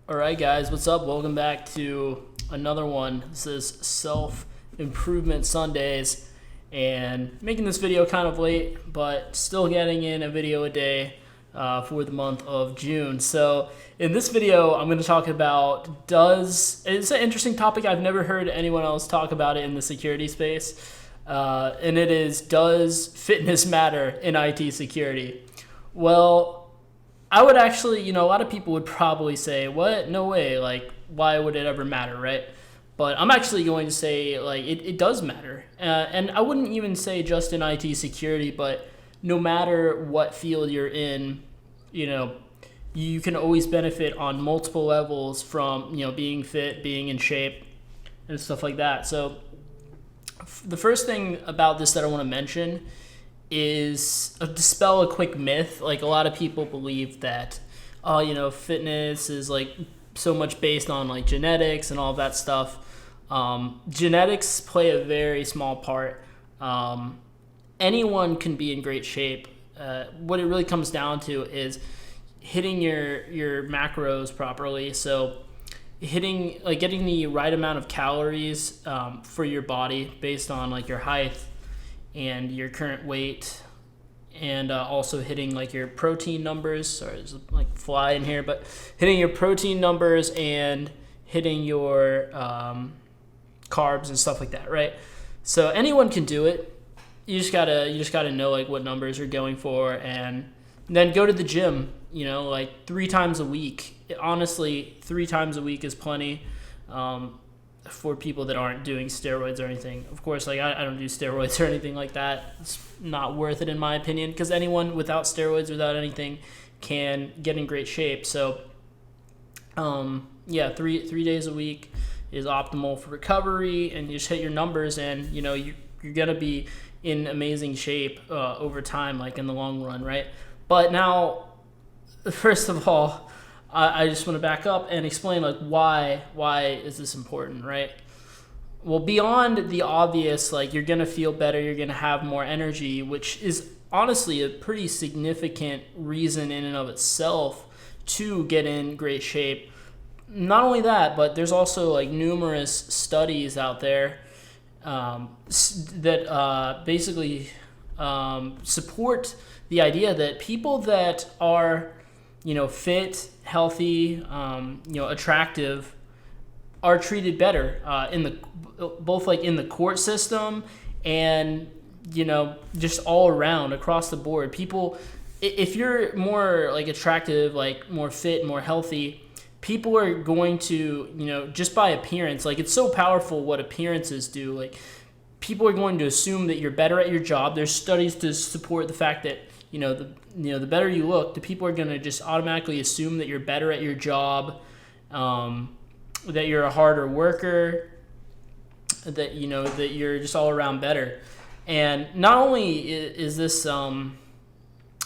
All right, guys, what's up? Welcome back to another one. This is Self Improvement Sundays, and making this video kind of late, but still getting in a video a day for the month of June. So, in this video, I'm going to talk about it's an interesting topic. I've never heard anyone else talk about it in the security space, and it is, does fitness matter in IT security? Well, I would actually, a lot of people would probably say, what? No way. Like, why would it ever matter, right? But I'm actually going to say, like, it does matter. And I wouldn't even say just in IT security, but no matter what field you're in, you can always benefit on multiple levels from, being fit, being in shape, and stuff like that. So the first thing about this that I want to mention is dispel a quick myth. Like, a lot of people believe that, fitness is like so much based on like genetics and all of that stuff. Genetics play a very small part. Anyone can be in great shape. What it really comes down to is hitting your macros properly. So getting the right amount of calories for your body based on like your height and your current weight, and also hitting like your protein numbers. Sorry, there's like fly in here, but hitting your protein numbers and hitting your carbs and stuff like that, right? So anyone can do it. You just gotta know like what numbers you're going for, and then go to the gym. Like 3 times a week. Honestly, 3 times a week is plenty. For people that aren't doing steroids or anything. Of course, like I don't do steroids or anything like that. It's not worth it in my opinion, because anyone without steroids, without anything, can get in great shape. So, 3 days a week is optimal for recovery, and you just hit your numbers, and you're gonna be in amazing shape over time, like in the long run, right? But now, first of all, I just want to back up and explain like why is this important, right? Well, beyond the obvious, like you're gonna feel better, you're gonna have more energy, which is honestly a pretty significant reason in and of itself to get in great shape. Not only that, but there's also like numerous studies out there that basically support the idea that people that are fit, healthy, attractive, are treated better both like in the court system and just all around across the board. People, if you're more like attractive, like more fit, more healthy, people are going to just by appearance, like it's so powerful what appearances do. Like, people are going to assume that you're better at your job. There's studies to support the fact that the better you look, the people are going to just automatically assume that you're better at your job, that you're a harder worker, that that you're just all around better. And not only is this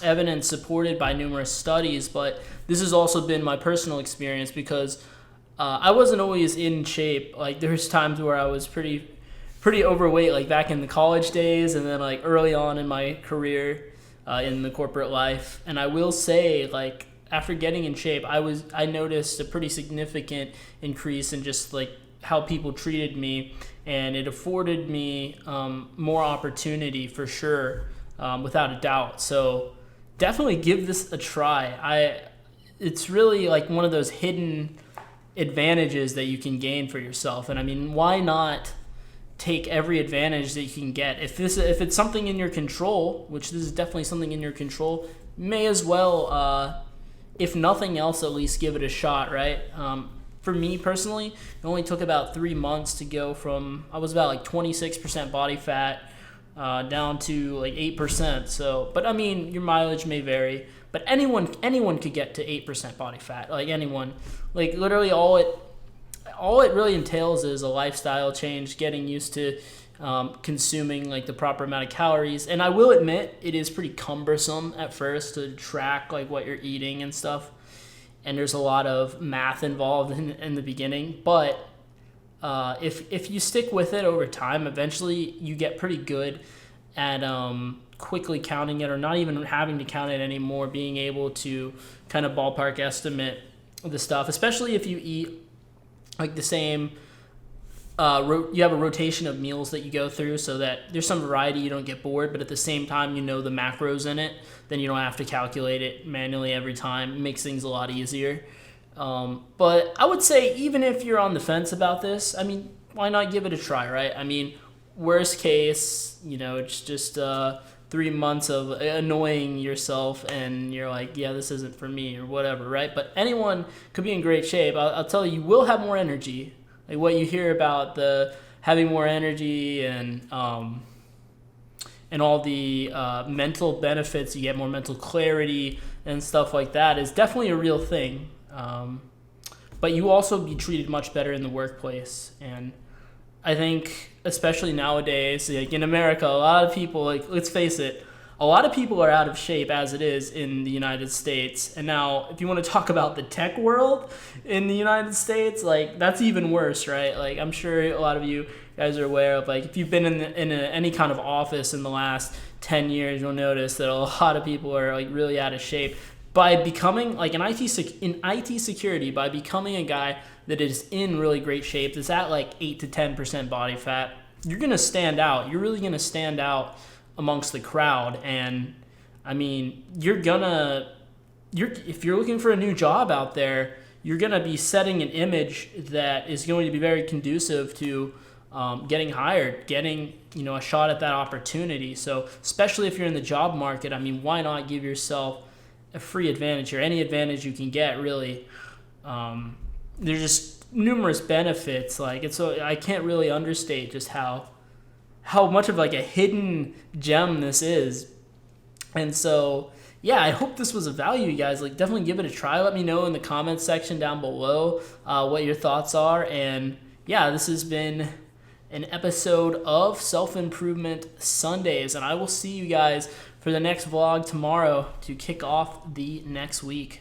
evidence supported by numerous studies, but this has also been my personal experience, because I wasn't always in shape. Like, there's times where I was pretty overweight, like back in the college days, and then like early on in my career in the corporate life. And I will say, like, after getting in shape, I noticed a pretty significant increase in just like how people treated me, and it afforded me more opportunity for sure, without a doubt. So definitely give this a try. It's really like one of those hidden advantages that you can gain for yourself. And I mean, why not take every advantage that you can get? If it's something in your control, which this is definitely something in your control, may as well, if nothing else, at least give it a shot, right? For me personally, it only took about 3 months to go from, I was about like 26% body fat down to like 8%. So, but I mean, your mileage may vary, but anyone could get to 8% body fat. Like, anyone, like literally all it really entails is a lifestyle change, getting used to consuming like the proper amount of calories. And I will admit, it is pretty cumbersome at first to track like what you're eating and stuff. And there's a lot of math involved in the beginning. But if you stick with it over time, eventually you get pretty good at quickly counting it, or not even having to count it anymore, being able to kind of ballpark estimate the stuff, especially if you eat like the same. You have a rotation of meals that you go through so that there's some variety, you don't get bored, but at the same time you know the macros in it, then you don't have to calculate it manually every time. It makes things a lot easier. But I would say even if you're on the fence about this, I mean, why not give it a try, right? I mean, worst case, it's just 3 months of annoying yourself and you're like, yeah, this isn't for me or whatever, right? But anyone could be in great shape. I'll tell you, you will have more energy. Like what you hear about the having more energy and all the mental benefits, you get more mental clarity and stuff like that is definitely a real thing. But you also be treated much better in the workplace. And I think especially nowadays, like in America, a lot of people, like let's face it, a lot of people are out of shape as it is in the United States. And now if you want to talk about the tech world in the United States, like that's even worse, right? Like I'm sure a lot of you guys are aware of, like if you've been in any kind of office in the last 10 years, you'll notice that a lot of people are like really out of shape. By becoming like in IT security, by becoming a guy that is in really great shape, that's at like 8 to 10% body fat, you're going to stand out. You're really going to stand out amongst the crowd. And I mean, if you're looking for a new job out there, you're going to be setting an image that is going to be very conducive to getting hired, getting a shot at that opportunity. So especially if you're in the job market, I mean, why not give yourself a free advantage or any advantage you can get, really. There's just numerous benefits. Like I can't really understate just how much of like a hidden gem this is. And so, yeah, I hope this was of value, you guys. Like definitely give it a try. Let me know in the comments section down below what your thoughts are. And yeah, this has been an episode of Self-Improvement Sundays, and I will see you guys for the next vlog tomorrow to kick off the next week.